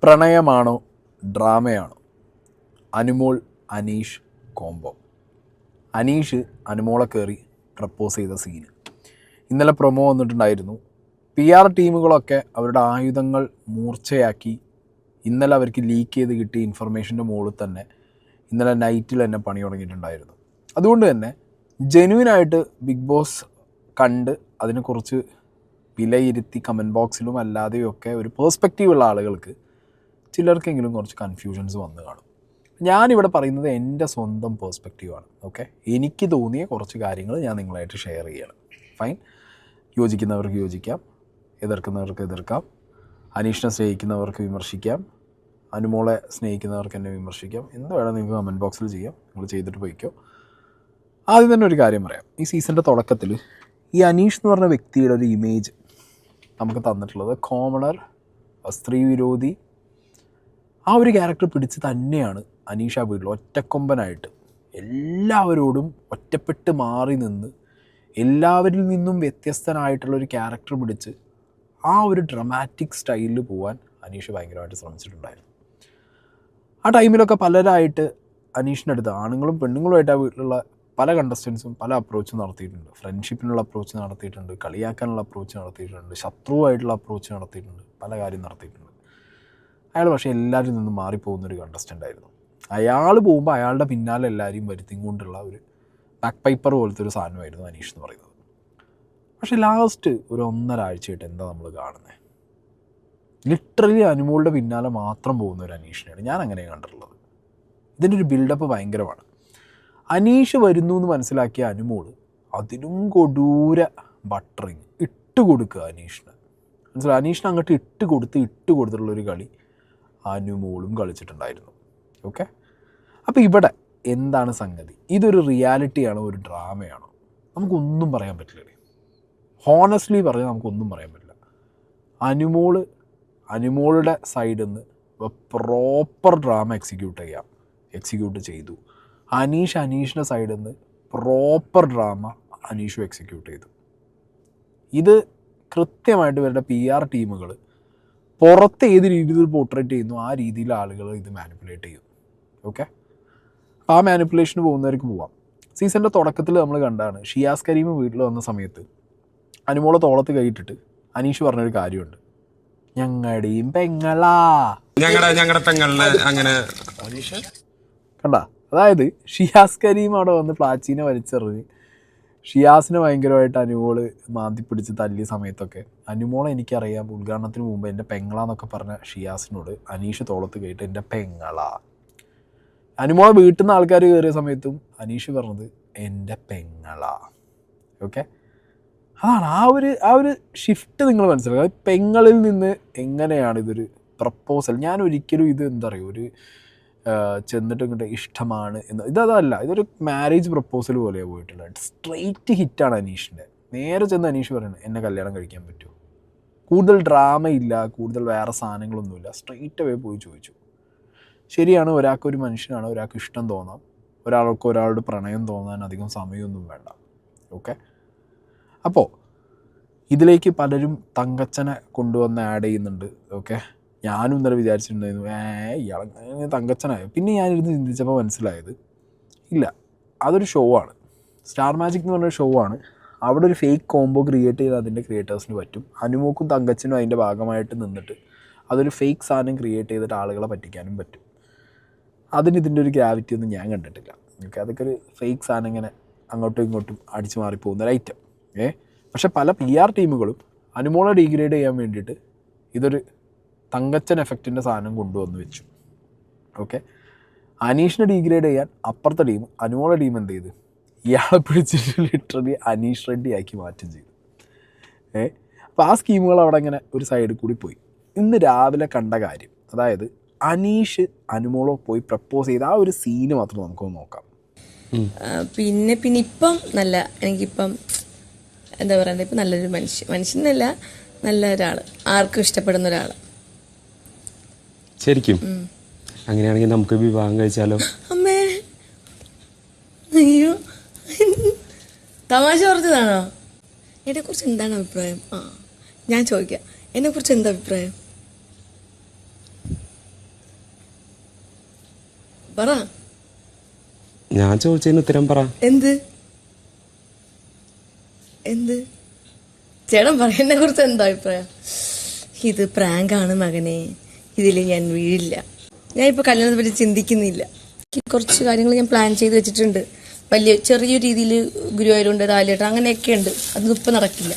പ്രണയമാണോ ഡ്രാമയാണോ? Anumol Aneesh combo. Aneesh അനുമോളെ കയറി propose ചെയ്ത സീന് ഇന്നലെ പ്രൊമോ വന്നിട്ടുണ്ടായിരുന്നു. PR ടീമുകളൊക്കെ അവരുടെ ആയുധങ്ങൾ മൂർച്ചയാക്കി ഇന്നലെ അവർക്ക് ലീക്ക് ചെയ്ത് കിട്ടിയ ഇൻഫർമേഷൻ്റെ മുകളിൽ തന്നെ ഇന്നലെ നൈറ്റിൽ തന്നെ പണി തുടങ്ങിയിട്ടുണ്ടായിരുന്നു. അതുകൊണ്ട് തന്നെ ജെന്യുവനായിട്ട് ബിഗ് ബോസ് കണ്ട് അതിനെക്കുറിച്ച് വിലയിരുത്തി കമൻറ്റ് ബോക്സിലും അല്ലാതെയും ഒക്കെ ഒരു പേഴ്സ്പെക്റ്റീവ് ഉള്ള ആളുകൾക്ക് ചിലർക്കെങ്കിലും കുറച്ച് കൺഫ്യൂഷൻസ് വന്നു കാണും. ഞാനിവിടെ പറയുന്നത് എൻ്റെ സ്വന്തം പേഴ്സ്പെക്റ്റീവാണ്. ഓക്കെ, എനിക്ക് തോന്നിയ കുറച്ച് കാര്യങ്ങൾ ഞാൻ നിങ്ങളായിട്ട് ഷെയർ ചെയ്യണം. ഫൈൻ. യോജിക്കുന്നവർക്ക് യോജിക്കാം, എതിർക്കുന്നവർക്ക് എതിർക്കാം. അനീഷിനെ സ്നേഹിക്കുന്നവർക്ക് വിമർശിക്കാം, അനുമോളെ സ്നേഹിക്കുന്നവർക്ക് എന്നെ വിമർശിക്കാം. എന്ത് വേണം നിങ്ങൾക്ക് കമൻറ്റ് ബോക്സിൽ ചെയ്യാം. നിങ്ങൾ ചെയ്തിട്ട് പോയിക്കോ. ആദ്യം തന്നെ ഒരു കാര്യം പറയാം. ഈ സീസണിൻ്റെ തുടക്കത്തിൽ ഈ അനീഷ് എന്ന് പറഞ്ഞ വ്യക്തിയുടെ ഒരു ഇമേജ് നമുക്ക് തന്നിട്ടുള്ളത് കോമണർ, സ്ത്രീ വിരോധി, ആ ഒരു ക്യാരക്ടർ പിടിച്ച് തന്നെയാണ് അനീഷ വീട്ടിൽ ഒറ്റക്കൊമ്പനായിട്ട് എല്ലാവരോടും ഒറ്റപ്പെട്ട് മാറി നിന്ന് എല്ലാവരിൽ നിന്നും വ്യത്യസ്തനായിട്ടുള്ളൊരു ക്യാരക്ടർ പിടിച്ച് ആ ഒരു ഡ്രമാറ്റിക് സ്റ്റൈലിൽ പോകാൻ അനീഷ് ഭയങ്കരമായിട്ട് ശ്രമിച്ചിട്ടുണ്ടായിരുന്നു. ആ ടൈമിലൊക്കെ പലരായിട്ട് അനീഷിൻ്റെ അടുത്ത് ആണുങ്ങളും പെണ്ണുങ്ങളുമായിട്ട് ആ വീട്ടിലുള്ള പല കണ്ടസ്റ്റൻസും പല അപ്രോച്ച് നടത്തിയിട്ടുണ്ട്. ഫ്രണ്ട്ഷിപ്പിനുള്ള അപ്രോച്ച് നടത്തിയിട്ടുണ്ട്, കളിയാക്കാനുള്ള അപ്രോച്ച് നടത്തിയിട്ടുണ്ട്, ശത്രുവായിട്ടുള്ള അപ്രോച്ച് നടത്തിയിട്ടുണ്ട്, പല കാര്യം നടത്തിയിട്ടുണ്ട്. അയാൾ പക്ഷേ എല്ലാവരിൽ നിന്നും മാറിപ്പോകുന്നൊരു കണ്ടസ്റ്റൻ്റ് ആയിരുന്നു. അയാൾ പോകുമ്പോൾ അയാളുടെ പിന്നാലെ എല്ലാവരെയും വരുത്തിയും കൊണ്ടുള്ള ഒരു ബാക്ക് പൈപ്പർ പോലത്തെ ഒരു സാധനമായിരുന്നു അനീഷ് എന്ന് പറയുന്നത്. പക്ഷേ ലാസ്റ്റ് ഒരു 1.5 ആഴ്ചയായിട്ട് എന്താ നമ്മൾ കാണുന്നത്? ലിറ്ററലി അനുമോളുടെ പിന്നാലെ മാത്രം പോകുന്ന ഒരു അനീഷിനെയാണ് ഞാൻ അങ്ങനെ കണ്ടിട്ടുള്ളത്. ഇതിൻ്റെ ഒരു ബിൽഡപ്പ് ഭയങ്കരമാണ്. അനീഷ് വരുന്നു എന്ന് മനസ്സിലാക്കിയ അനുമോൾ അതിനും കൊടൂര ബട്ടറിങ് ഇട്ട് കൊടുക്കുക അനീഷിന്. മനസ്സിലായി? അനീഷിന് അങ്ങോട്ട് ഇട്ട് കൊടുത്തിട്ടുള്ളൊരു കളി അനുമോളും കളിച്ചിട്ടുണ്ടായിരുന്നു. ഓക്കെ, അപ്പോൾ ഇവിടെ എന്താണ് സംഗതി? ഇതൊരു റിയാലിറ്റിയാണോ ഒരു ഡ്രാമയാണോ? നമുക്കൊന്നും പറയാൻ പറ്റില്ല. ഹോണസ്റ്റ്ലി പറഞ്ഞാൽ നമുക്കൊന്നും പറയാൻ പറ്റില്ല. അനുമോളുടെ സൈഡിൽ നിന്ന് പ്രോപ്പർ ഡ്രാമ എക്സിക്യൂട്ട് ചെയ്തു. അനീഷിൻ്റെ സൈഡിൽ നിന്ന് പ്രോപ്പർ ഡ്രാമ അനീഷും എക്സിക്യൂട്ട് ചെയ്തു. ഇത് കൃത്യമായിട്ട് ഇവരുടെ PR ടീമുകൾ പുറത്ത് ഏത് രീതിയിൽ പോർട്രേറ്റ് ചെയ്യുന്നു ആ രീതിയിൽ ആളുകൾ ഇത് മാനിപ്പുലേറ്റ് ചെയ്യും. ഓക്കെ, ആ മാനിപ്പുലേഷന് പോകുന്നവർക്ക് പോവാം. സീസണിൻ്റെ തുടക്കത്തിൽ നമ്മൾ കണ്ടാണ് ഷിയാസ് കരീം വീട്ടിൽ വന്ന സമയത്ത് അനുമോളെ തോളത്ത് കൈയിട്ടിട്ട് അനീഷ് പറഞ്ഞൊരു കാര്യമുണ്ട്, ഞങ്ങളുടെയും പെങ്ങളാ, ഞങ്ങളുടെ പെങ്ങളിനെ അങ്ങനെ കണ്ട. അതായത് ഷിയാസ് കരീം അവിടെ വന്ന് പ്ലാച്ചീനെ വലിച്ചെറിഞ്ഞ് ഷിയാസിനെ ഭയങ്കരമായിട്ട് അനുമോള് മാന്തി പിടിച്ച് തല്ലിയ സമയത്തൊക്കെ അനുമോളെ എനിക്കറിയാം ഉദ്ഘാടനത്തിന് മുമ്പ് എൻ്റെ പെങ്ങളാന്നൊക്കെ പറഞ്ഞ ഷിയാസിനോട് അനീഷ് തോളത്ത് കേട്ട് എൻ്റെ പെങ്ങളാ. അനുമോളെ വീട്ടിൽ നിന്ന് ആൾക്കാർ കയറിയ സമയത്തും അനീഷ് പറഞ്ഞത് എൻ്റെ പെങ്ങളാ. ഓക്കെ, അതാണ് ആ ഒരു ഷിഫ്റ്റ് നിങ്ങൾ മനസ്സിലാക്കുക. പെങ്ങളിൽ നിന്ന് എങ്ങനെയാണ് ഇതൊരു പ്രപ്പോസൽ. ഞാൻ ഒരിക്കലും ഇത് എന്താ പറയുക, ഒരു ചെന്നിട്ട് ഇങ്ങോട്ട് ഇഷ്ടമാണ് എന്ന് ഇതല്ല. ഇതൊരു മാരേജ് പ്രപ്പോസൽ പോലെയാണ് പോയിട്ടുള്ളത്. സ്ട്രെയിറ്റ് ഹിറ്റാണ് അനീഷിൻ്റെ. നേരെ ചെന്ന് അനീഷ് പറയുന്നത് എന്നെ കല്യാണം കഴിക്കാൻ പറ്റുമോ? കൂടുതൽ ഡ്രാമ ഇല്ല, കൂടുതൽ വേറെ സാധനങ്ങളൊന്നുമില്ല. സ്ട്രെയിറ്റ് അവേ പോയി ചോദിച്ചു. ശരിയാണ്, ഒരാൾക്കൊരു മനുഷ്യനാണ്, ഒരാൾക്ക് ഇഷ്ടം തോന്നാം, ഒരാളോട് പ്രണയം തോന്നാൻ അധികം സമയമൊന്നും വേണ്ട. ഓക്കെ, അപ്പോൾ ഇതിലേക്ക് പലരും തങ്കച്ചനെ കൊണ്ടുവന്ന് ആഡ് ചെയ്യുന്നുണ്ട്. ഓക്കെ, ഞാനും ഇന്നലെ വിചാരിച്ചിട്ടുണ്ടായിരുന്നു ഇയാളെ തങ്കച്ചനായോ. പിന്നെ ഞാനിരുന്ന് ചിന്തിച്ചപ്പോൾ മനസ്സിലായത് ഇല്ല, അതൊരു ഷോ ആണ്. സ്റ്റാർ മാജിക് എന്ന് പറഞ്ഞൊരു ഷോ ആണ്. അവിടെ ഒരു ഫേക്ക് കോംബോ ക്രിയേറ്റ് ചെയ്ത് അതിൻ്റെ ക്രിയേറ്റേഴ്സിന് പറ്റും. അനുമോക്കും തങ്കച്ചനും അതിൻ്റെ ഭാഗമായിട്ട് നിന്നിട്ട് അതൊരു ഫേക്ക് സാധനം ക്രിയേറ്റ് ചെയ്തിട്ട് ആളുകളെ പറ്റിക്കാനും പറ്റും. അതിന് ഇതിൻ്റെ ഒരു ഗ്രാവിറ്റി ഒന്നും ഞാൻ കണ്ടിട്ടില്ല. ഓക്കെ, അതൊക്കെ ഒരു ഫേക്ക് സാധനം ഇങ്ങനെ അങ്ങോട്ടും ഇങ്ങോട്ടും അടിച്ചു മാറിപ്പോകുന്ന ഒരു ഐറ്റം. പക്ഷേ പല PR ടീമുകളും അനുമോളെ ഡീഗ്രേഡ് ചെയ്യാൻ വേണ്ടിയിട്ട് ഇതൊരു തങ്കച്ചൻ എഫക്റ്റിൻ്റെ സാധനം കൊണ്ടുവന്ന് വെച്ചു. ഓക്കെ, അനീഷിനെ ഡീഗ്രേഡ് ചെയ്യാൻ അപ്പുറത്തെ ടീം, അനുമോളെ ടീം എന്ത് ചെയ്ത് ഇയാളെ പിടിച്ചിട്ട് ലിറ്ററലി അനീഷ് റെഡ്ഡി ആക്കി മാറ്റും ചെയ്തു. അപ്പോൾ ആ സ്കീമുകൾ അവിടെ ഇങ്ങനെ ഒരു സൈഡിൽ കൂടി പോയി. ഇന്ന് രാവിലെ കണ്ട കാര്യം, അതായത് അനീഷ് അനുമോളോ പോയി പ്രപ്പോസ് ചെയ്ത ആ ഒരു സീന് മാത്രം നമുക്കൊന്ന് നോക്കാം. പിന്നെ ഇപ്പം എനിക്കിപ്പം എന്താ പറയുക, ഇപ്പം നല്ലൊരു മനുഷ്യനല്ല, നല്ല ഒരാൾ, ആർക്കും ഇഷ്ടപ്പെടുന്ന ഒരാൾ. ശരിക്കും അങ്ങനെയാണെങ്കിൽ നമുക്ക് വിവാഹം കഴിച്ചാലോ? അമ്മേ, അയ്യോ, തമാശ പറഞ്ഞതാണോ? എന്നെക്കുറിച്ച് എന്താണ് അഭിപ്രായം? ഞാൻ ചോദിക്കാം, എന്നെക്കുറിച്ച് എന്താ അഭിപ്രായം? പറ. ഞാൻ ചോദിച്ചതിന് ഉത്തരം പറ. എന്ത് എന്ത് ചേട്ടൻ പറയുന്നതിനെ കുറിച്ച് എന്താ അഭിപ്രായം? ഇത് പ്രാങ്കാണ് മകനെ, ഇതിൽ ഞാൻ വീഴില്ല. ഞാൻ ഇപ്പോൾ കല്യാണത്തെ പറ്റി ചിന്തിക്കുന്നില്ല. കുറച്ച് കാര്യങ്ങൾ ഞാൻ പ്ലാൻ ചെയ്ത് വെച്ചിട്ടുണ്ട്. വലിയ ചെറിയ രീതിയിൽ ഗുരുവായൂരുണ്ട്, രാലേട്ടൻ അങ്ങനെയൊക്കെ ഉണ്ട്. അതൊന്നും ഇപ്പം നടക്കില്ല.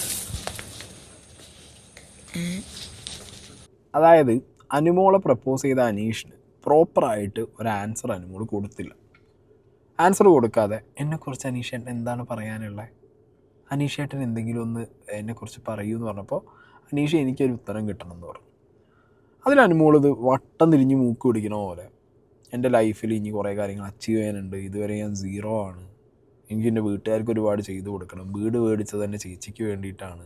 അതായത് അനുമോളെ പ്രപ്പോസ് ചെയ്ത അനീഷിന് പ്രോപ്പറായിട്ട് ഒരു ആൻസർ അനുമോൾ കൊടുത്തില്ല. ആൻസർ കൊടുക്കാതെ എന്നെക്കുറിച്ച് അനീഷേട്ടൻ എന്താണ് പറയാനുള്ളത്, അനീഷേട്ടൻ എന്തെങ്കിലും ഒന്ന് എന്നെക്കുറിച്ച് പറയൂ എന്ന് പറഞ്ഞപ്പോൾ അനീഷ് എനിക്കൊരു ഉത്തരം കിട്ടണം എന്ന് പറഞ്ഞു. അതിൽ അനുമോളിത് വട്ടം തിരിഞ്ഞ് മൂക്ക് പിടിക്കണ പോലെ എൻ്റെ ലൈഫിൽ ഇനി കുറേ കാര്യങ്ങൾ അച്ചീവ് ചെയ്യാനുണ്ട്, ഇതുവരെ ഞാൻ 0 ആണ്, എനിക്ക് എൻ്റെ വീട്ടുകാർക്ക് ഒരുപാട് ചെയ്തു കൊടുക്കണം, വീട് മേടിച്ചത് എൻ്റെ ചേച്ചിക്ക് വേണ്ടിയിട്ടാണ്,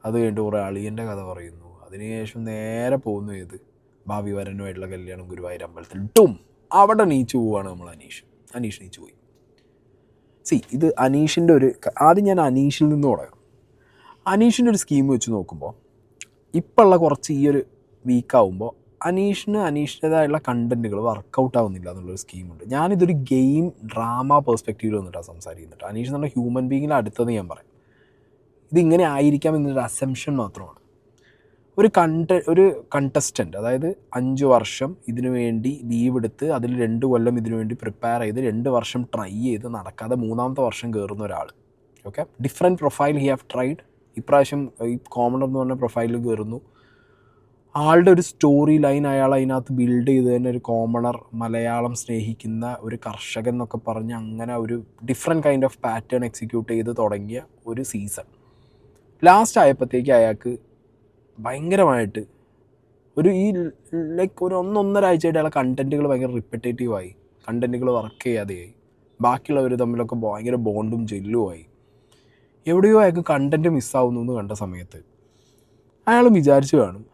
അത് കഴിഞ്ഞിട്ട് കുറേ അളിയൻ്റെ കഥ പറയുന്നു. അതിനുശേഷം നേരെ പോകുന്നു ഏത് ഭാവി വരനുമായിട്ടുള്ള കല്യാണം ഗുരുവായൂർ അമ്പലത്തിൽ ഇട്ടും അവിടെ നീച്ചു പോവുകയാണ് നമ്മൾ. അനീഷ് നീച്ചു പോയി. ഇത് അനീഷിൻ്റെ ഒരു ആദ്യം ഞാൻ അനീഷിൽ നിന്ന് തുടങ്ങാം. അനീഷിൻ്റെ ഒരു സ്കീം വെച്ച് നോക്കുമ്പോൾ ഇപ്പോഴുള്ള കുറച്ച് ഈ ഒരു വീക്കാവുമ്പോൾ അനീഷിൻ്റേതായുള്ള കണ്ടൻറ്റുകൾ വർക്കൗട്ട് ആവുന്നില്ല എന്നുള്ളൊരു സ്കീമുണ്ട്. ഞാനിതൊരു ഗെയിം ഡ്രാമ പെർസ്പെക്റ്റീവിൽ വന്നിട്ടാണ് സംസാരിക്കുന്നുണ്ട്. അനീഷ് എന്ന് പറഞ്ഞാൽ ഹ്യൂമൻ ബീങ്ങിൻ്റെ അടുത്തത് ഞാൻ പറയാം. ഇതിങ്ങനെ ആയിരിക്കാം എന്നൊരു അസംഷൻ മാത്രമാണ്. ഒരു കണ്ടസ്റ്റൻറ്റ്, അതായത് 5 വർഷം ഇതിനു വേണ്ടി ലീവ് എടുത്ത് അതിൽ 2 കൊല്ലം ഇതിനു വേണ്ടി പ്രിപ്പയർ ചെയ്ത് 2 വർഷം ട്രൈ ചെയ്ത് നടക്കാതെ 3ാമത്തെ വർഷം കയറുന്ന ഒരാൾ. Okay, different profile he have tried. ഇപ്രാവശ്യം ഈ കോമണർ എന്ന് പറഞ്ഞ പ്രൊഫൈലിൽ കയറുന്നു. ആളുടെ ഒരു സ്റ്റോറി ലൈൻ അയാൾ അതിനകത്ത് ബിൽഡ് ചെയ്ത് തന്നെ ഒരു കോമണർ, മലയാളം സ്നേഹിക്കുന്ന ഒരു കർഷകൻ എന്നൊക്കെ പറഞ്ഞ് അങ്ങനെ ഒരു different kind of pattern execute ചെയ്ത് തുടങ്ങിയ ഒരു സീസൺ ലാസ്റ്റ് ആയപ്പോഴത്തേക്ക് അയാൾക്ക് ഭയങ്കരമായിട്ട് ഒരു ഒരു 1-1.5 ആഴ്ചയായിട്ട് അയാളെ കണ്ടൻറ്റുകൾ ഭയങ്കര റിപ്പറ്റേറ്റീവായി, കണ്ടൻറ്റുകൾ വർക്ക് ചെയ്യാതെയായി, ബാക്കിയുള്ളവർ തമ്മിലൊക്കെ ഭയങ്കര ബോണ്ടും ജെല്ലുമായി. എവിടെയോ അയാൾക്ക് കണ്ടൻറ്റ് മിസ്സാവുന്നു എന്ന് കണ്ട സമയത്ത് അയാൾ വിചാരിച്ചു കാണും,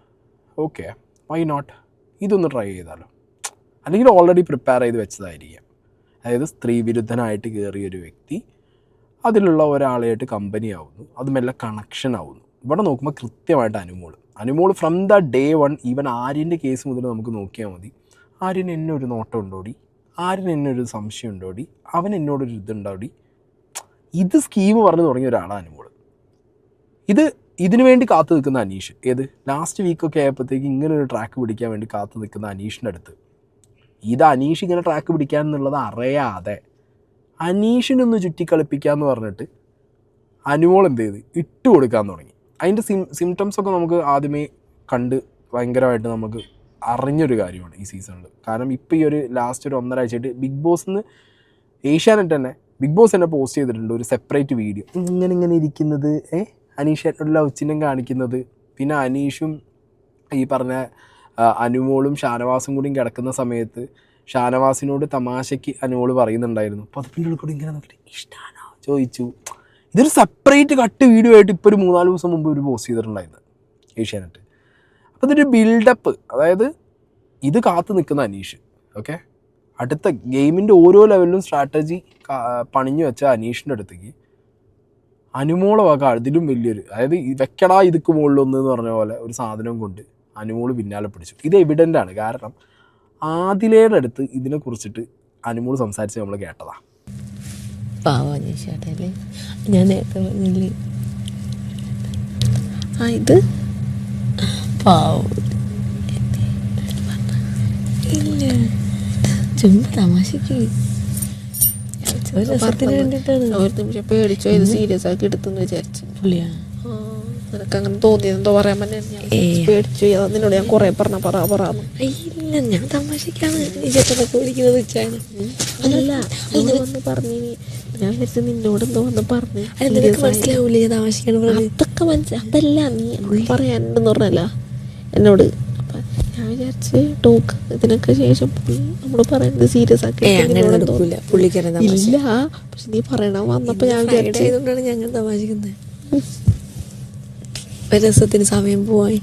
ഓക്കെ വൈ നോട്ട്, ഇതൊന്ന് ട്രൈ ചെയ്താലോ. അല്ലെങ്കിൽ ഓൾറെഡി പ്രിപ്പയർ ചെയ്ത് വെച്ചതായിരിക്കാം. അതായത് സ്ത്രീ വിരുദ്ധനായിട്ട് കയറിയൊരു വ്യക്തി അതിലുള്ള ഒരാളായിട്ട് കമ്പനി ആവുന്നു, അത് മെല്ലെ കണക്ഷൻ ആവുന്നു. ഇവിടെ നോക്കുമ്പോൾ കൃത്യമായിട്ട് Anumol from the day 1, even ആര്യൻ്റെ കേസ് മുതൽ നമുക്ക് നോക്കിയാൽ മതി. ആര്യൻ എന്നെ ഒരു നോട്ടം ഉണ്ടോടി, ആര്യൻ എന്നെ ഒരു സംശയം ഉണ്ടോടി, അവൻ എന്നോടൊരു ഇതുണ്ടോടി, ഇത് സ്കീം പറഞ്ഞു തുടങ്ങിയ ഒരാളാണ് അനുമോൾ. ഇതിനു വേണ്ടി കാത്തു നിൽക്കുന്ന അനീഷ്, ലാസ്റ്റ് വീക്കൊക്കെ ആയപ്പോഴത്തേക്ക് ഇങ്ങനെ ഒരു ട്രാക്ക് പിടിക്കാൻ വേണ്ടി കാത്തു നിൽക്കുന്ന അനീഷിൻ്റെ അടുത്ത് അനീഷ് ഇങ്ങനെ ട്രാക്ക് പിടിക്കാൻ എന്നുള്ളത് അറിയാതെ അനീഷിനൊന്ന് ചുറ്റിക്കളിപ്പിക്കാമെന്ന് പറഞ്ഞിട്ട് അനുമോൾ എന്ത് ചെയ്ത് ഇട്ട് കൊടുക്കാൻ തുടങ്ങി. അതിൻ്റെ സിംറ്റംസൊക്കെ നമുക്ക് ആദ്യമേ കണ്ട് ഭയങ്കരമായിട്ട് നമുക്ക് അറിഞ്ഞൊരു കാര്യമാണ് ഈ സീസണിൽ. കാരണം ഇപ്പോൾ ഈ ഒരു ലാസ്റ്റ് ഒരു 1.5 ആഴ്ചയായിട്ട് ബിഗ് ബോസിന്ന് ഏഷ്യാനെറ്റ് തന്നെ ബിഗ് ബോസ് തന്നെ പോസ്റ്റ് ചെയ്തിട്ടുണ്ട് ഒരു സെപ്പറേറ്റ് വീഡിയോ, ഇങ്ങനെ ഇരിക്കുന്നത്, അനീഷായിട്ടുള്ള ലവ് ചിഹ്നം കാണിക്കുന്നത്, പിന്നെ അനീഷും ഈ പറഞ്ഞ അനുമോളും ഷാനവാസും കൂടി കിടക്കുന്ന സമയത്ത് ഷാനവാസിനോട് തമാശയ്ക്ക് അനുമോൾ പറയുന്നുണ്ടായിരുന്നു, പതിപ്പിൻ്റെ ഉള്ളിൽ കൂടി ഇങ്ങനെ നോക്കിയിട്ട് ഇഷ്ടമാണോ ചോദിച്ചു. ഇതൊരു സെപ്പറേറ്റ് കട്ട് വീഡിയോ ആയിട്ട് ഇപ്പോൾ ഒരു 3-4 ദിവസം മുമ്പ് ഒരു പോസ്റ്റ് ചെയ്തിട്ടുണ്ടായിരുന്നു ഏഷ്യാനെറ്റ്. അപ്പോൾ ഇതൊരു ബിൽഡപ്പ്, അതായത് ഇത് കാത്തു നിൽക്കുന്ന അനീഷ്. ഓക്കെ, അടുത്ത ഗെയിമിൻ്റെ ഓരോ ലെവലിലും സ്ട്രാറ്റജി പണിഞ്ഞു വെച്ച അനീഷിൻ്റെ അടുത്തേക്ക് അനുമോളെ വക അതിലും വലിയൊരു, അതായത് വെക്കടാ ഇതുക്ക് മുകളിലൊന്ന് എന്ന് പറഞ്ഞ പോലെ ഒരു സാധനം കൊണ്ട് അനുമോൾ പിന്നാലെ പിടിച്ചു. ഇത് എവിഡൻ്റ് ആണ്. കാരണം ആദിലയുടെ അടുത്ത് ഇതിനെക്കുറിച്ചിട്ട് അനുമോൾ സംസാരിച്ച് നമ്മൾ കേട്ടതാ. പാവല്ലേ, ഞാൻ നേരത്തെ പറഞ്ഞില്ലേ ഇത് പാവം ഇല്ല, ചുമ്മാ തമാശക്ക് ഒരു രസത്തിന് വേണ്ടിയിട്ടാണ്. ഒരു നിമിഷം പേടിച്ചോ, ഇത് സീരിയസ് ആക്കി എടുത്തെന്ന് വിചാരിച്ചു. പുള്ളിയാ നിനക്ക് അങ്ങനെ തോന്നിയതെന്തോ പറയാൻ പറ്റില്ല, പേടിച്ചു. നിന്നോട് ഞാൻ കുറെ പറയാന്ന്. ഇല്ല, ഞാൻ തമാശക്കാണ് ഈ ചേട്ടനൊക്കെ വിളിക്കുന്നത് വെച്ചാണ്. അല്ല വന്ന് പറഞ്ഞു, ഞാൻ വിചാരിച്ചു നിന്നോട് എന്തോ വന്ന് പറഞ്ഞു. മനസ്സിലാവൂലേ ഞാൻ തമാശക്കാണ് പറഞ്ഞത്? അതൊക്കെ മനസ്സിലായി. അതല്ല നീ പറയാനുണ്ടെന്ന് പറഞ്ഞല്ല എന്നോട്. അപ്പൊ ഞാൻ വിചാരിച്ച് ടോക്ക് ഇതിനൊക്കെ ശേഷം നമ്മള് പറയുന്നത് സീരിയസ് ആക്കി ഇല്ല. പക്ഷെ നീ പറയണ വന്നപ്പോ ഞാൻ വിചാരിച്ചതുകൊണ്ടാണ് ഞങ്ങൾ തമാശിക്കുന്നത്. ഒരു രസത്തിന് സമയം പോവാൻ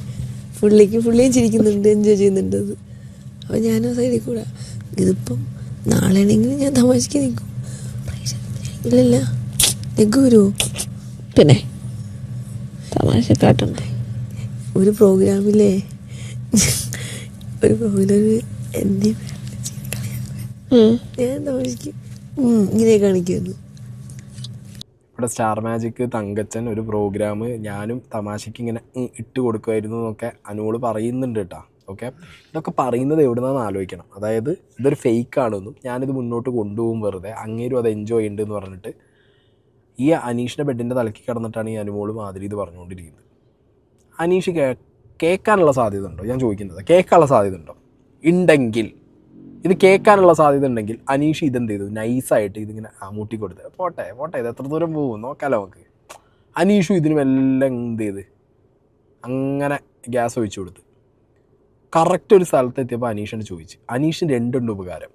പുള്ളിയും ചിരിക്കുന്നുണ്ട്, എൻജോയ് ചെയ്യുന്നുണ്ട്. അത് അപ്പോൾ ഞാനും സൈഡിൽ കൂടെ ഇതിപ്പം നാളെ ആണെങ്കിലും ഞാൻ തമാശക്ക് നിൽക്കും. ഇല്ലല്ല നിൽക്കു വരുമോ? പിന്നെ തമാശ കാട്ടണ്ടേ. ഒരു പ്രോഗ്രാമിലൊരു എന്നെ ഞാൻ തമാശക്ക് ഇങ്ങനെ കാണിക്കുമല്ലോ. ഇവിടെ സ്റ്റാർ മാജിക് തങ്കച്ചൻ ഒരു പ്രോഗ്രാം ഞാനും തമാശയ്ക്ക് ഇങ്ങനെ ഇട്ട് കൊടുക്കുമായിരുന്നു എന്നൊക്കെ അനുമോള് പറയുന്നുണ്ട് കേട്ടോ. ഓക്കെ, ഇതൊക്കെ പറയുന്നത് എവിടുന്നാന്ന് ആലോചിക്കണം. അതായത് ഇതൊരു ഫേക്കാണെന്നും ഞാനിത് മുന്നോട്ട് കൊണ്ടുപോകും വെറുതെ, അങ്ങേരും അത് എൻജോയ് ചെയ്യുന്നുണ്ട് എന്ന് പറഞ്ഞിട്ട് ഈ അനീഷിൻ്റെ ബെഡിൻ്റെ തലയ്ക്ക് കിടന്നിട്ടാണ് ഈ അനുമോള് മാതിരി ഇത് പറഞ്ഞുകൊണ്ടിരിക്കുന്നത്. അനീഷ് കേൾക്കാനുള്ള സാധ്യത ഉണ്ടോ? ഞാൻ ചോദിക്കുന്നത് കേൾക്കാനുള്ള സാധ്യത ഉണ്ടോ? ഉണ്ടെങ്കിൽ, ഇത് കേൾക്കാനുള്ള സാധ്യത ഉണ്ടെങ്കിൽ അനീഷ് ഇതെന്ത് ചെയ്തു, നൈസായിട്ട് ഇതിങ്ങനെ മൂട്ടി കൊടുത്ത് പോട്ടെ ഇത് എത്ര ദൂരം പോകും നോക്കാമല്ലോ നമുക്ക്. അനീഷും ഇതിനും എല്ലാം എന്ത് ചെയ്ത് അങ്ങനെ ഗ്യാസ് ഒഴിച്ചു കൊടുത്ത് കറക്റ്റ് ഒരു സ്ഥലത്തെത്തിയപ്പോൾ അനീഷിനെ ചോദിച്ച്. അനീഷിന് രണ്ടുണ്ട് ഉപകാരം.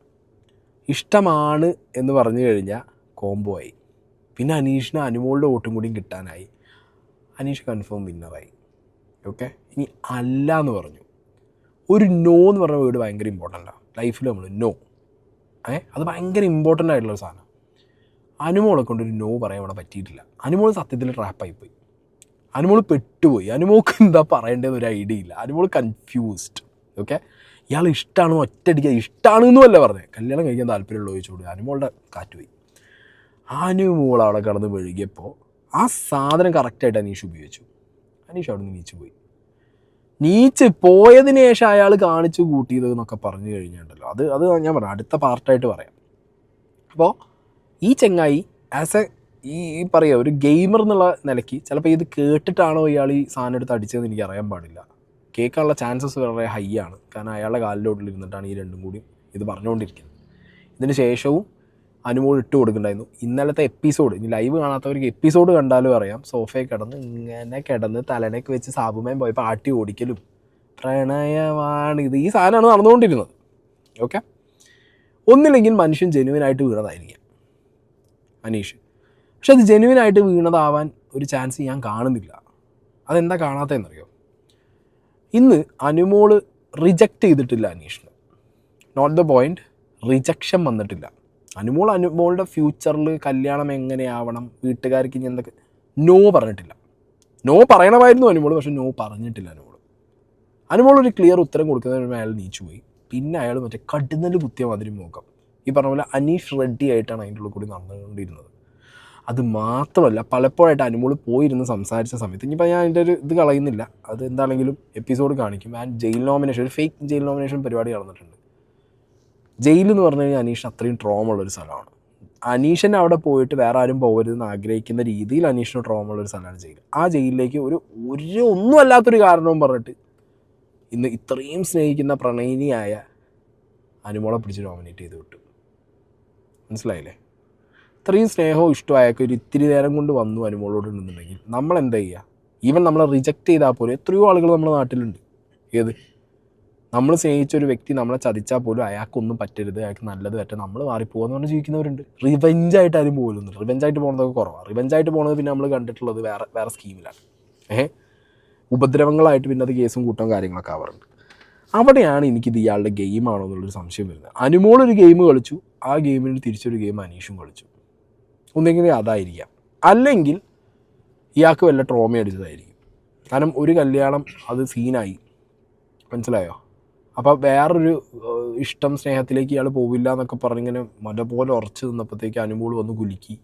ഇഷ്ടമാണ് എന്ന് പറഞ്ഞു കഴിഞ്ഞാൽ കോംബോ ആയി. പിന്നെ അനീഷിന് അനുമോളുടെ വോട്ടും കൂടിയും കിട്ടാനായി. അനീഷ് കൺഫേം വിന്നറായി. ഓക്കെ, ഇനി അല്ല എന്ന് പറഞ്ഞു. ഒരു നോ എന്ന് പറഞ്ഞ വേർഡ് ഭയങ്കര ഇമ്പോർട്ടൻ്റാണ് ലൈഫിൽ. നമ്മൾ നോ അത് ഭയങ്കര ഇമ്പോർട്ടൻ്റ് ആയിട്ടുള്ളൊരു സാധനം. അനുമോളെ കൊണ്ടൊരു നോ പറയാൻ ഇവിടെ പറ്റിയിട്ടില്ല. അനുമോൾ സത്യത്തിൽ ട്രാപ്പായിപ്പോയി. അനുമോൾ പെട്ടുപോയി. അനുമോൾക്ക് എന്താ പറയേണ്ടതെന്ന് ഒരു ഐഡിയ ഇല്ല. അനുമോൾ കൺഫ്യൂസ്ഡ്. ഓക്കെ, ഇയാൾ ഇഷ്ടമാണെന്ന് ഒറ്റയടിക്കുക, ഇഷ്ടമാണെന്നും അല്ല പറഞ്ഞത്, കല്യാണം കഴിക്കാൻ താല്പര്യമുള്ള ചോദിച്ചോളൂ. അനുമോളുടെ കാറ്റുപോയി. അനുമോൾ അവിടെ കടന്ന് മെഴുകിയപ്പോൾ ആ സാധനം കറക്റ്റായിട്ട് അനീഷ് ഉപയോഗിച്ചു. അനീഷ് അവിടെ നിന്ന് നീച്ച് പോയതിന് ശേഷം അയാൾ കാണിച്ചു കൂട്ടിയത് എന്നൊക്കെ പറഞ്ഞു കഴിഞ്ഞിട്ടുണ്ടല്ലോ, അത് ഞാൻ പറയാം, അടുത്ത പാർട്ടായിട്ട് പറയാം. അപ്പോൾ ഈ ചെങ്ങായി ആസ് ഈ പറയുക ഒരു ഗെയിമർ എന്നുള്ള നിലയ്ക്ക് ചിലപ്പോൾ ഇത് കേട്ടിട്ടാണോ ഇയാൾ ഈ സാധനം എടുത്ത് അടിച്ചതെന്ന് എനിക്ക് അറിയാൻ പാടില്ല. കേൾക്കാനുള്ള ചാൻസസ് വളരെ ഹൈ ആണ്. കാരണം അയാളുടെ കാലിലോട്ടിലിരുന്നിട്ടാണ് ഈ രണ്ടും കൂടി ഇത് പറഞ്ഞുകൊണ്ടിരിക്കുന്നത്. ഇതിന് ശേഷവും അനുമോൾ ഇട്ട് കൊടുക്കുന്നുണ്ടായിരുന്നു. ഇന്നലത്തെ എപ്പിസോഡ്, ഇനി ലൈവ് കാണാത്തവർക്ക് എപ്പിസോഡ് കണ്ടാലും അറിയാം, സോഫയിൽ കിടന്ന് തലനൊക്കെ വെച്ച് സാബുമേൻ പോയപ്പോൾ ആട്ടി ഓടിക്കലും പ്രണയമാണ് ഇത്, ഈ സാധനമാണ് നടന്നുകൊണ്ടിരുന്നത്. ഓക്കെ, ഒന്നില്ലെങ്കിൽ മനുഷ്യൻ ജെന്യുവനായിട്ട് വീണതായിരിക്കാം അനീഷ്. പക്ഷെ അത് ജെന്യുവനായിട്ട് വീണതാവാൻ ഒരു ചാൻസ് ഞാൻ കാണുന്നില്ല. അതെന്താ കാണാത്തതെന്നറിയോ? ഇന്ന് അനുമോള് റിജക്റ്റ് ചെയ്തിട്ടില്ല അനീഷിന്. നോട്ട് ദ പോയിൻറ്റ്, റിജക്ഷൻ വന്നിട്ടില്ല. അനുമോളുടെ ഫ്യൂച്ചറിൽ കല്യാണം എങ്ങനെയാവണം, വീട്ടുകാർക്ക് ഇനി എന്തൊക്കെ, നോ പറഞ്ഞിട്ടില്ല. നോ പറയണമായിരുന്നു അനുമോൾ, പക്ഷെ നോ പറഞ്ഞിട്ടില്ല അനുമോൾ ഒരു ക്ലിയർ ഉത്തരം കൊടുക്കുന്നതിന് അയാൾ നീച്ചു പോയി. പിന്നെ അയാൾ മറ്റേ കടുന്നൽ കുത്തിയ മാതിരി നോക്കാം. ഈ പറഞ്ഞ പോലെ അനീഷ് റെഡി ആയിട്ടാണ് അതിൻ്റെ ഉള്ളിൽ കൂടി നടന്നുകൊണ്ടിരുന്നത്. അത് മാത്രമല്ല, പലപ്പോഴായിട്ട് അനുമോൾ പോയിരുന്ന് സംസാരിച്ച സമയത്ത്, ഇനിയിപ്പോൾ ഞാൻ അതിൻ്റെ ഒരു ഇത് കളയുന്നില്ല, അത് എന്താണെങ്കിലും എപ്പിസോഡ് കാണിക്കും. ആൻഡ് ജയിൽ നോമിനേഷൻ, ഒരു ഫേക്ക് ജയിൽ നോമിനേഷൻ പരിപാടി നടന്നിട്ടുണ്ട്. ജയിലെന്ന് പറഞ്ഞു കഴിഞ്ഞാൽ അനീഷിന് അത്രയും ട്രോമ ഉള്ളൊരു സ്ഥലമാണ്. അനീഷിനെ അവിടെ പോയിട്ട് വേറെ ആരും പോകരുതെന്ന് ആഗ്രഹിക്കുന്ന രീതിയിൽ അനീഷിന് ട്രോമ ഉള്ളൊരു സ്ഥലമാണ് ജയിൽ. ആ ജയിലിലേക്ക് ഒന്നും അല്ലാത്തൊരു കാരണവും പറഞ്ഞിട്ട് ഇന്ന് ഇത്രയും സ്നേഹിക്കുന്ന പ്രണയിനിയായ അനുമോളെ പിടിച്ച് നോമിനേറ്റ് ചെയ്ത് വിട്ടു. മനസ്സിലായില്ലേ? ഇത്രയും സ്നേഹവും ഇഷ്ടമായൊക്കെ ഒരു ഇത്തിരി നേരം കൊണ്ട് വന്നു അനുമോളോട് ഉണ്ടെന്നുണ്ടെങ്കിൽ നമ്മൾ എന്താ ചെയ്യുക? ഈവൻ നമ്മളെ റിജക്റ്റ് ചെയ്താൽ പോലും എത്രയോ ആളുകൾ നമ്മുടെ നാട്ടിലുണ്ട്. ഏത് നമ്മൾ സ്നേഹിച്ചൊരു വ്യക്തി നമ്മളെ ചതിച്ചാൽ പോലും അയാൾക്കൊന്നും പറ്റരുത്, അയാൾക്ക് നല്ലത് പറ്റുക, നമ്മൾ മാറിപ്പോകുമെന്ന് പറഞ്ഞ് ജീവിക്കുന്നവരുണ്ട്. റിവെഞ്ചായിട്ട് ആരും പോകുന്നുണ്ട്. റിവെഞ്ചായിട്ട് പോകുന്നതൊക്കെ കുറവാണ്. റിവെഞ്ചായിട്ട് പോകുന്നത് പിന്നെ നമ്മൾ കണ്ടിട്ടുള്ളത് വേറെ സ്കീമിലാണ്. ഉപദ്രവങ്ങളായിട്ട് പിന്നെ അത് കേസും കൂട്ടം കാര്യങ്ങളൊക്കെ ആവാറുണ്ട്. അവിടെയാണ് എനിക്കിത് ഇയാളുടെ ഗെയിമാണോ എന്നുള്ളൊരു സംശയം വരുന്നത്. അനുമോളൊരു ഗെയിം കളിച്ചു, ആ ഗെയിമിന് തിരിച്ചൊരു ഗെയിം അനീഷും കളിച്ചു. ഒന്നെങ്കിൽ അതായിരിക്കാം, അല്ലെങ്കിൽ ഇയാൾക്ക് വല്ല ട്രോമ അടിച്ചതായിരിക്കും. കാരണം ഒരു കല്യാണം അത് സീനായി, മനസ്സിലായോ? അപ്പോൾ വേറൊരു ഇഷ്ടം സ്നേഹത്തിലേക്ക് ഇയാൾ പോവില്ല എന്നൊക്കെ പറഞ്ഞിങ്ങനെ മല പോലെ ഉറച്ച് നിന്നപ്പോഴത്തേക്ക് അനുമോൾ വന്ന് കുലുക്കി.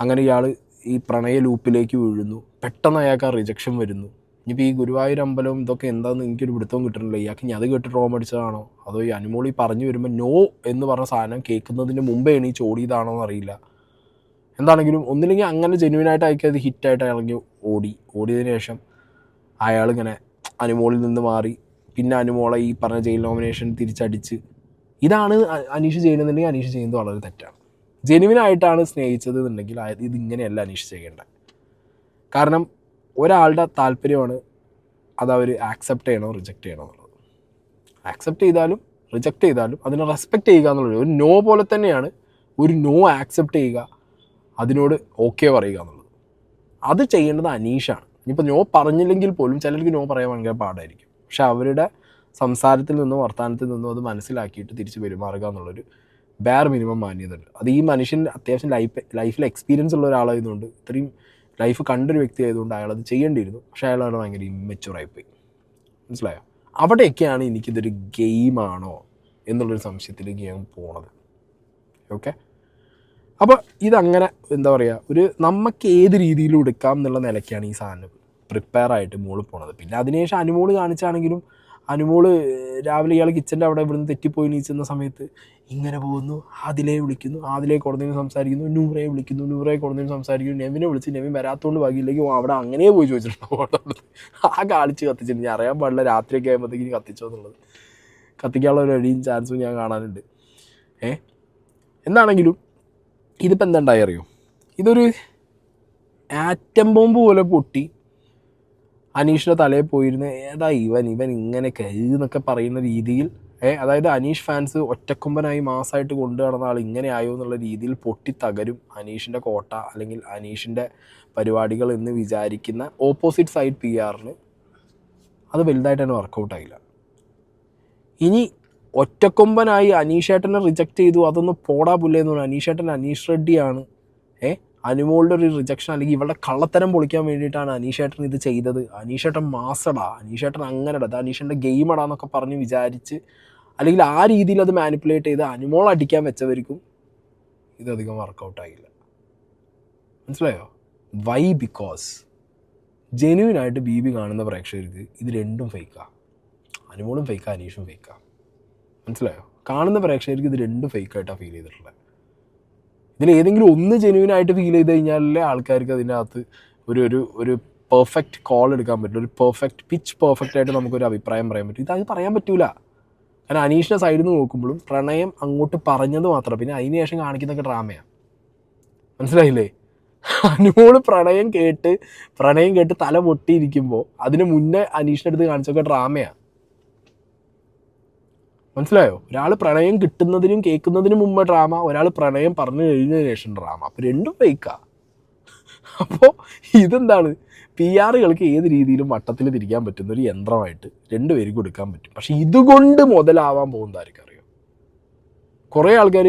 അങ്ങനെ ഇയാൾ ഈ പ്രണയ ലൂപ്പിലേക്ക് വീഴുന്നു. പെട്ടെന്ന് അയാൾക്ക് ആ റിജക്ഷൻ വരുന്നു. ഇനിയിപ്പോൾ ഈ ഗുരുവായൂർ അമ്പലവും ഇതൊക്കെ എന്താണെന്ന് എനിക്കൊരു പിടുത്തവും കിട്ടണില്ല. ഇയാൾക്ക് ഇനി അത് കേട്ട് ട്രോമ അടിച്ചതാണോ, അതോ ഈ അനുമോൾ ഈ പറഞ്ഞു വരുമ്പോൾ നോ എന്ന് പറഞ്ഞ സാധനം കേൾക്കുന്നതിന് മുമ്പേ എണീച്ച് ഓടിയതാണോ എന്നറിയില്ല. എന്താണെങ്കിലും ഒന്നില്ലെങ്കിൽ അങ്ങനെ ജെന്യുവനായിട്ട് അയക്കുക അത് ഹിറ്റായിട്ട് ഇറങ്ങി ഓടിയതിന് ശേഷം അയാളിങ്ങനെ അനുമോളിൽ നിന്ന് മാറി. പിന്നെ അനുമോളെ ഈ പറഞ്ഞ ജയിൽ നോമിനേഷൻ തിരിച്ചടിച്ച്, ഇതാണ് അനീഷ് ചെയ്യുന്നതെന്നുണ്ടെങ്കിൽ അനീഷ് ചെയ്യുന്നത് വളരെ തെറ്റാണ്. ജെന്യുവനായിട്ടാണ് സ്നേഹിച്ചത് എന്നുണ്ടെങ്കിൽ ഇതിങ്ങനെയല്ല അനീഷ് ചെയ്യേണ്ടത്. കാരണം ഒരാളുടെ താല്പര്യമാണ് അതവർ ആക്സെപ്റ്റ് ചെയ്യണോ റിജക്റ്റ് ചെയ്യണോ എന്നുള്ളത്. ആക്സെപ്റ്റ് ചെയ്താലും റിജക്റ്റ് ചെയ്താലും അതിനെ റെസ്പെക്റ്റ് ചെയ്യുക എന്നുള്ളത് ഒരു നോ പോലെ തന്നെയാണ്. ഒരു നോ ആക്സെപ്റ്റ് ചെയ്യുക, അതിനോട് ഓക്കെ പറയുക എന്നുള്ളത്. അത് ചെയ്യേണ്ടത് അനീഷാണ്. ഇനിയിപ്പോൾ നോ പറഞ്ഞില്ലെങ്കിൽ പോലും ചിലർക്ക് നോ പറയാൻ ഭയങ്കര പാടായിരിക്കും. പക്ഷെ അവരുടെ സംസാരത്തിൽ നിന്നോ വർത്തമാനത്തിൽ നിന്നോ അത് മനസ്സിലാക്കിയിട്ട് തിരിച്ച് പെരുമാറുക എന്നുള്ളൊരു ബേർ മിനിമം മാന്യത ഉണ്ട്. അത് ഈ മനുഷ്യൻ അത്യാവശ്യം ലൈഫിൽ എക്സ്പീരിയൻസ് ഉള്ള ഒരാളായതുകൊണ്ട്, ഇത്രയും ലൈഫ് കണ്ടൊരു വ്യക്തി ആയതുകൊണ്ട് അയാളത് ചെയ്യേണ്ടിയിരുന്നു. പക്ഷേ അയാളവിടെ ഭയങ്കര ഇമ്മച്ചുവറായിപ്പോയി. മനസ്സിലായോ? അവിടെയൊക്കെയാണ് എനിക്കിതൊരു ഗെയിമാണോ, എന്നുള്ളൊരു സംശയത്തിലേക്ക് ഞാൻ പോണത്. ഓക്കെ, അപ്പോൾ ഇതങ്ങനെ എന്താ പറയുക, ഒരു നമുക്ക് ഏത് രീതിയിലും എടുക്കാം എന്നുള്ള നിലയ്ക്കാണ് ഈ സാധനം പ്രിപ്പയർ ആയിട്ട് മോള് പോണത്. പിന്നെ അതിനുശേഷം അനുമോള് കാണിച്ചാണെങ്കിലും അനുമോള് രാവിലെ ഇയാൾ കിച്ചൻ്റെ അവിടെ ഇവിടുന്ന് തെറ്റിപ്പോയി നീച്ചുന്ന സമയത്ത് ഇങ്ങനെ പോകുന്നു, ആദിലെ വിളിക്കുന്നു, ആദിലെ കൊടുന്നതിന് സംസാരിക്കുന്നു, നൂറയെ വിളിക്കുന്നു, നൂറയെ കൊടുന്നതിന് സംസാരിക്കുന്നു, നെവിനെ വിളിച്ച് നെവിൻ വരാത്തോണ്ട് ഭാഗ്യമില്ലെങ്കിൽ അവിടെ അങ്ങനെ പോയി ചോദിച്ചിട്ടുണ്ടാവും. ആ കാണിച്ച് കത്തിച്ചിട്ട് ഞാൻ അറിയാൻ പാടില്ല രാത്രിയൊക്കെ ആകുമ്പോഴത്തേക്കും കത്തിച്ചോ എന്നുള്ളത്. കത്തിക്കാനുള്ള ഒരു അടിയും ചാൻസും ഞാൻ കാണാനുണ്ട്. എന്താണെങ്കിലും ഇതിപ്പോൾ എന്താ ഉണ്ടായി അറിയോ, ഇതൊരു ആറ്റം ബോംബ് പോലെ പൊട്ടി അനീഷിൻ്റെ തലയിൽ പോയിരുന്ന് ഏതാ ഇവൻ ഇങ്ങനെ എന്നൊക്കെ പറയുന്ന രീതിയിൽ, അതായത് അനീഷ് ഫാൻസ് ഒറ്റക്കൊമ്പനായി മാസമായിട്ട് കൊണ്ടു നടന്ന ആൾ ഇങ്ങനെ ആയോ എന്നുള്ള രീതിയിൽ പൊട്ടി തകരും അനീഷിൻ്റെ കോട്ട അല്ലെങ്കിൽ അനീഷിൻ്റെ പരിപാടികൾ എന്ന് വിചാരിക്കുന്ന ഓപ്പോസിറ്റ് സൈഡ് PR-ന് അത് വലുതായിട്ട് തന്നെ വർക്കൗട്ടായില്ല. ഇനി ഒറ്റക്കൊമ്പനായി അനീഷേട്ടനെ റിജക്റ്റ് ചെയ്തു, അതൊന്ന് പോടാ പുല്ലേന്ന് പറഞ്ഞു. അനീഷേട്ടൻ അനീഷ് റെഡ്ഡിയാണ്, അനുമോളുടെ ഒരു റിജക്ഷൻ അല്ലെങ്കിൽ ഇവളുടെ കള്ളത്തരം പൊളിക്കാൻ വേണ്ടിയിട്ടാണ് അനീഷേട്ടൻ ഇത് ചെയ്തത്, അനീഷേട്ടൻ മാസടാ, അനീഷേട്ടൻ അങ്ങനെടാ, അത് അനീഷേട്ടൻ്റെ ഗെയിമടാന്നൊക്കെ പറഞ്ഞ് വിചാരിച്ച് അല്ലെങ്കിൽ ആ രീതിയിൽ അത് മാനിപ്പുലേറ്റ് ചെയ്ത് അനുമോൾ അടിക്കാൻ വെച്ചവർക്കും ഇതധികം വർക്കൗട്ടായില്ല. മനസ്സിലായോ? വൈ? ബിക്കോസ് ജെന്യൂനായിട്ട് BB കാണുന്ന പ്രേക്ഷകർക്ക് ഇത് രണ്ടും ഫേക്കാണ്. അനുമോളും ഫേക്കാ, അനീഷും ഫേക്കാ. മനസ്സിലായോ? കാണുന്ന പ്രേക്ഷകർക്ക് ഇത് രണ്ടും ഫേക്കായിട്ടാണ് ഫീൽ ചെയ്തിട്ടുള്ളത്. ഇതിലേതെങ്കിലും ഒന്ന് ജെന്യൂനായിട്ട് ഫീൽ ചെയ്ത് കഴിഞ്ഞാലേ ആൾക്കാർക്ക് അതിൻ്റെ അകത്ത് ഒരു പെർഫെക്റ്റ് കോൾ എടുക്കാൻ പറ്റും, ഒരു പിച്ച് പെർഫെക്റ്റ് ആയിട്ട് നമുക്കൊരു അഭിപ്രായം പറയാൻ പറ്റും. ഇതത് പറയാൻ പറ്റൂല. കാരണം അനീഷിൻ്റെ സൈഡിൽ നിന്ന് നോക്കുമ്പോഴും പ്രണയം അങ്ങോട്ട് പറഞ്ഞത് മാത്രം, പിന്നെ അതിന് ശേഷം കാണിക്കുന്നതൊക്കെ ഡ്രാമയാണ്. മനസ്സിലായില്ലേ? അനുമോള് പ്രണയം കേട്ട് തല പൊട്ടിയിരിക്കുമ്പോൾ അതിന് മുന്നേ അനീഷിൻ്റെ അടുത്ത് കാണിച്ചൊക്കെ ഡ്രാമയാണ്. മനസ്സിലായോ? ഒരാൾ പ്രണയം കിട്ടുന്നതിനും കേൾക്കുന്നതിനും മുമ്പ് ഡ്രാമ, ഒരാൾ പ്രണയം പറഞ്ഞു കഴിഞ്ഞതിന് ശേഷം ഡ്രാമ. അപ്പോൾ രണ്ടും ഫേക്കാ. അപ്പോൾ ഇതെന്താണ്, PR-കൾക്ക് ഏത് രീതിയിലും വട്ടത്തിൽ തിരിക്കാൻ പറ്റുന്ന ഒരു യന്ത്രമായിട്ട് രണ്ടുപേർക്കും എടുക്കാൻ പറ്റും. പക്ഷെ ഇതുകൊണ്ട് മുതലാവാൻ പോകുന്നതായിരിക്കും അറിയോ. കുറേ ആൾക്കാർ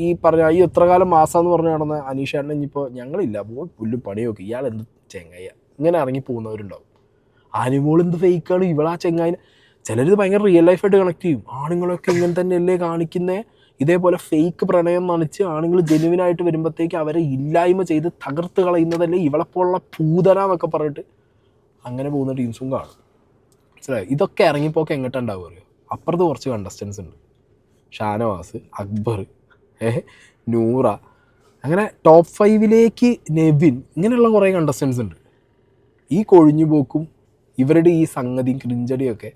ഈ പറഞ്ഞ ഈ എത്ര കാലം മാസമെന്ന് പറഞ്ഞ് നടന്ന അനീഷേട്ടനെ ഇനിയിപ്പോൾ ഞങ്ങളില്ല പോയി പുല്ല് പണിയൊക്കെ ഇയാൾ എന്ത് ചെങ്ങയ്യ ഇങ്ങനെ ഇറങ്ങി പോകുന്നവരുണ്ടാവും. അനുമോൾ എന്ത് ഫേക്കാണ്, ഇവളാ ചെങ്ങായിനെ. ചിലരിത് ഭയങ്കര റിയൽ ലൈഫായിട്ട് കണക്ട് ചെയ്യും. ആണുങ്ങളൊക്കെ ഇങ്ങനെ തന്നെയല്ലേ കാണിക്കുന്നത്, ഇതേപോലെ ഫേക്ക് പ്രണയം നണിച്ച് ആണുങ്ങൾ ജെന്യുവിനായിട്ട് വരുമ്പോഴത്തേക്ക് അവരെ ഇല്ലായ്മ ചെയ്ത് തകർത്ത് കളയുന്നതല്ലേ ഇവളെപ്പോലുള്ള പൂതന എന്നൊക്കെ പറഞ്ഞിട്ട് അങ്ങനെ പോകുന്ന ടീംസും കാണും. മനസ്സിലായി? ഇതൊക്കെ ഇറങ്ങിപ്പോക്കെ എങ്ങോട്ടുണ്ടാവും അറിയോ. അപ്പുറത്ത് കുറച്ച് കണ്ടസ്റ്റൻസ് ഉണ്ട്, ഷാനവാസ്, അക്ബർ, നൂറ, അങ്ങനെ ടോപ്പ് 5-ലേക്ക് നെവിൻ, ഇങ്ങനെയുള്ള കുറേ കണ്ടസ്റ്റൻസ് ഉണ്ട്. ഈ കൊഴിഞ്ഞുപോക്കും ഇവരുടെ ഈ സംഗതിയും ക്രിഞ്ചടിയൊക്കെ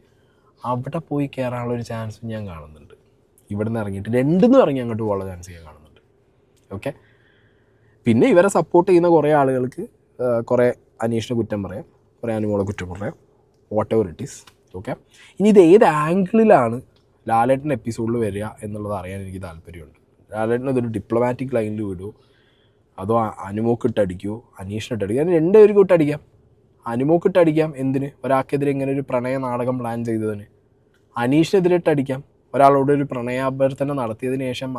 അവിടെ പോയി കയറാനുള്ളൊരു ചാൻസും ഞാൻ കാണുന്നുണ്ട്. ഇവിടെ നിന്ന് ഇറങ്ങിയിട്ട് രണ്ടിന്നും ഇറങ്ങി അങ്ങോട്ട് പോകാനുള്ള ചാൻസ് ഞാൻ കാണുന്നുണ്ട്. ഓക്കെ, പിന്നെ ഇവരെ സപ്പോർട്ട് ചെയ്യുന്ന കുറേ ആളുകൾക്ക് കുറേ അനീഷിനെ കുറ്റം പറയാം, കുറേ അനുമോളെ കുറ്റം പറയാം, what ever it is. Okay, ഇനി ഇത് ഏത് ആംഗിളിലാണ് ലാലേട്ടൻ എപ്പിസോഡിൽ വരിക എന്നുള്ളത് അറിയാൻ എനിക്ക് താല്പര്യമുണ്ട്. ലാലേട്ടൻ ഇതൊരു ഡിപ്ലോമാറ്റിക് ലൈനിൽ വിടുമോ, അതോ അനുമോക്കിട്ടടിക്കുമോ, അനീഷിനിട്ടടിക്കുക, അങ്ങനെ രണ്ടുപേർക്കും ഇട്ടടിക്കാം. അനുമോക്കിട്ടടിക്കാം, എന്തിന്, ഒരാൾക്കെതിരെ ഇങ്ങനെ ഒരു പ്രണയ നാടകം പ്ലാൻ ചെയ്തതിന്. അനീഷിനെതിരിട്ടടിക്കാം, ഒരാളോട് ഒരു പ്രണയാഭ്യർത്ഥന നടത്തിയതിന് ശേഷം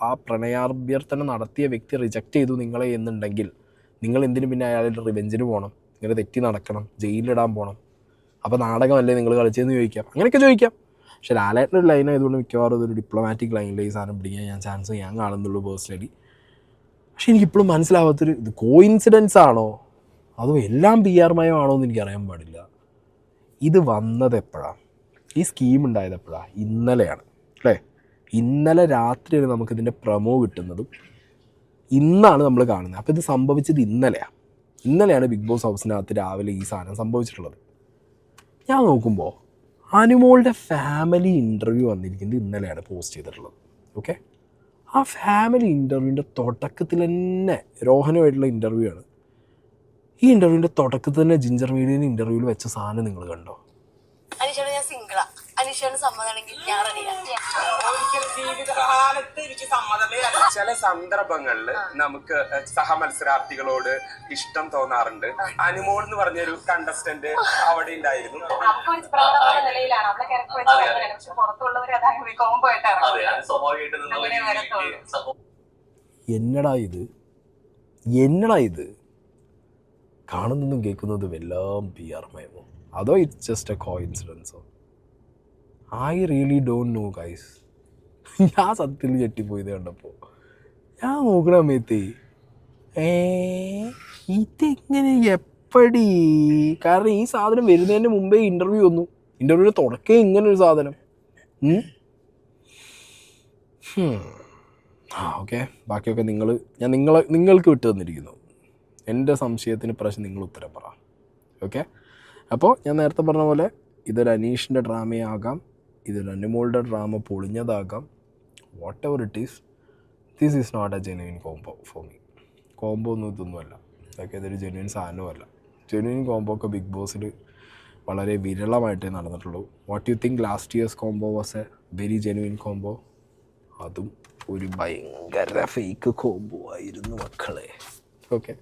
ആ പ്രണയാഭ്യർത്ഥന നടത്തിയ വ്യക്തി റിജക്റ്റ് ചെയ്തു നിങ്ങളെ എന്നുണ്ടെങ്കിൽ നിങ്ങൾ എന്തിനു പിന്നെ അയാളുടെ റിവെഞ്ചിന് പോകണം, നിങ്ങൾ തെറ്റി നടക്കണം, ജയിലിലിടാൻ പോകണം, അപ്പോൾ നാടകമല്ലേ നിങ്ങൾ കളിച്ചതെന്ന് ചോദിക്കാം, അങ്ങനെയൊക്കെ ചോദിക്കാം. പക്ഷേ ലാലേട്ടൻ്റെ ലൈൻ ആയതുകൊണ്ട് മിക്കവാറും ഇതൊരു ഡിപ്ലോമാറ്റിക് ലൈനിൽ ഈ സാധനം പിടിക്കാൻ ചാൻസ് ഞാൻ കാണുന്നുള്ളൂ പേഴ്സണലി. പക്ഷേ എനിക്കിപ്പോഴും മനസ്സിലാവാത്തൊരു ഇത് കോയിൻസിഡൻസ് ആണോ അതോ എല്ലാം PR മയമാണോ എന്ന് എനിക്കറിയാൻ പാടില്ല. ഇത് വന്നത് എപ്പോഴാണ്, ഈ സ്കീം ഉണ്ടായത് എപ്പോഴാണ്? ഇന്നലെയാണ് അല്ലേ. ഇന്നലെ രാത്രിയാണ് നമുക്കിതിൻ്റെ പ്രൊമോ കിട്ടുന്നതും ഇന്നാണ് നമ്മൾ കാണുന്നത്. അപ്പോൾ ഇത് സംഭവിച്ചത് ഇന്നലെയാണ് ബിഗ് ബോസ് ഹൗസിനകത്ത് രാവിലെ ഈ സാധനം സംഭവിച്ചിട്ടുള്ളത്. ഞാൻ നോക്കുമ്പോൾ അനുമോളുടെ ഫാമിലി ഇൻ്റർവ്യൂ വന്നിരിക്കുന്നത് ഇന്നലെയാണ് പോസ്റ്റ് ചെയ്തിട്ടുള്ളത്. ഓക്കെ, ആ ഫാമിലി ഇൻ്റർവ്യൂവിൻ്റെ തുടക്കത്തിൽ തന്നെ രോഹനുമായിട്ടുള്ള ഇൻ്റർവ്യൂ ആണ്. ഈ ഇൻ്റർവ്യൂവിൻ്റെ തുടക്കത്തിൽ തന്നെ ജിഞ്ചർ മീഡിയൻ്റെ ഇൻ്റർവ്യൂവിൽ വെച്ച സാധനം നിങ്ങൾ കണ്ടോ? അനീഷേട്ടൻ ഞാൻ സിംഗിളാ, അനീഷേട്ടൻ സമ്മതമാണെങ്കിൽ ഞാൻ റെഡിയാണ്. ജീവിതകാലത്ത് എനിക്ക് സമ്മതമേ അല്ല. ചില സന്ദർഭങ്ങളിൽ നമുക്ക് സഹമത്സരാർത്ഥികളോട് ഇഷ്ടം തോന്നാറുണ്ട്. അനുമോൾ എന്ന് പറഞ്ഞൊരു കണ്ടസ്റ്റന്റ് അവിടെ ഉണ്ടായിരുന്നു. എന്നടാ ഇത് കാണുന്നതും കേൾക്കുന്നതും എല്ലാം PR മയമോ അതോ ഇറ്റ്സ് ജസ്റ്റ് എ കോയിൻസിഡൻസോ? I really don't know, guys. ഞാൻ സത്യത്തിൽ ഞെട്ടിപ്പോയത് കണ്ടപ്പോൾ. ഞാൻ നോക്കണ സമയത്ത് ഇതെങ്ങനെ എപ്പടി, കാരണം ഈ സാധനം വരുന്നതിന് മുമ്പേ ഇൻ്റർവ്യൂ വന്നു. ഇൻ്റർവ്യൂവിന് തുടക്കേ ഇങ്ങനൊരു സാധനം. ഓക്കെ, ബാക്കിയൊക്കെ നിങ്ങൾക്ക് വിട്ടു തന്നിരിക്കുന്നു. എൻ്റെ സംശയത്തിന് പ്രാവശ്യം നിങ്ങൾ ഉത്തരം പറ. ഓക്കെ, അപ്പോൾ ഞാൻ നേരത്തെ പറഞ്ഞ പോലെ ഇതൊരു അനീഷിൻ്റെ ഡ്രാമയാകാം, ഇതൊരു അനുമോളുടെ ഡ്രാമ പൊളിഞ്ഞതാകാം. Whatever it is, this is not a genuine combo for me. Combo ഒന്നും ഇതൊന്നുമല്ല. ഓക്കെ, ഇതൊരു ജെന്യുവൻ സാധനമല്ല. ജെന്യുവൻ കോംബോ ഒക്കെ ബിഗ് ബോസിൽ വളരെ വിരളമായിട്ടേ നടന്നിട്ടുള്ളൂ. What you think last years combo was a very genuine combo? അതും ഒരു ഭയങ്കര ഫേക്ക് കോംബോ ആയിരുന്നു മക്കളെ. ഓക്കെ.